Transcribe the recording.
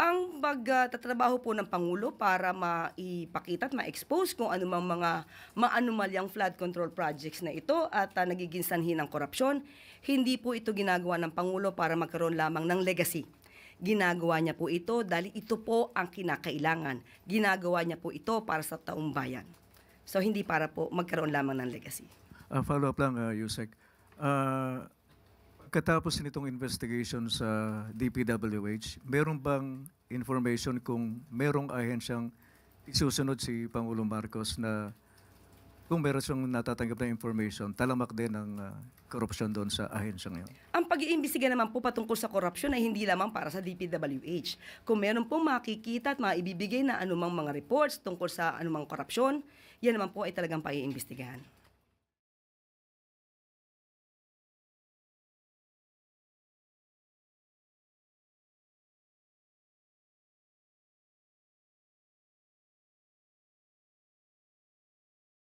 Ang pagtatrabaho po ng Pangulo para maipakita at ma-expose kung anumang mga maanumalyang flood control projects na ito at nagiging sanhi ng korupsyon, hindi po ito ginagawa ng Pangulo para magkaroon lamang ng legacy. Ginagawa niya po ito dahil ito po ang kinakailangan. Ginagawa niya po ito para sa taong bayan. So hindi para po magkaroon lamang ng legacy. Follow up lang, Yusek. Katapos nitong investigation sa DPWH, meron bang information kung merong ahensyang isusunod si Pangulong Marcos na kung meron siyang natatanggap na information, talamak din ang korupsyon doon sa ahensyang yun? Ang pag-iimbestiga naman po patungkol sa korupsyon ay hindi lamang para sa DPWH. Kung meron pong makikita at maibibigay na anumang mga reports tungkol sa anumang korupsyon, yan naman po ay talagang paiimbestigahan.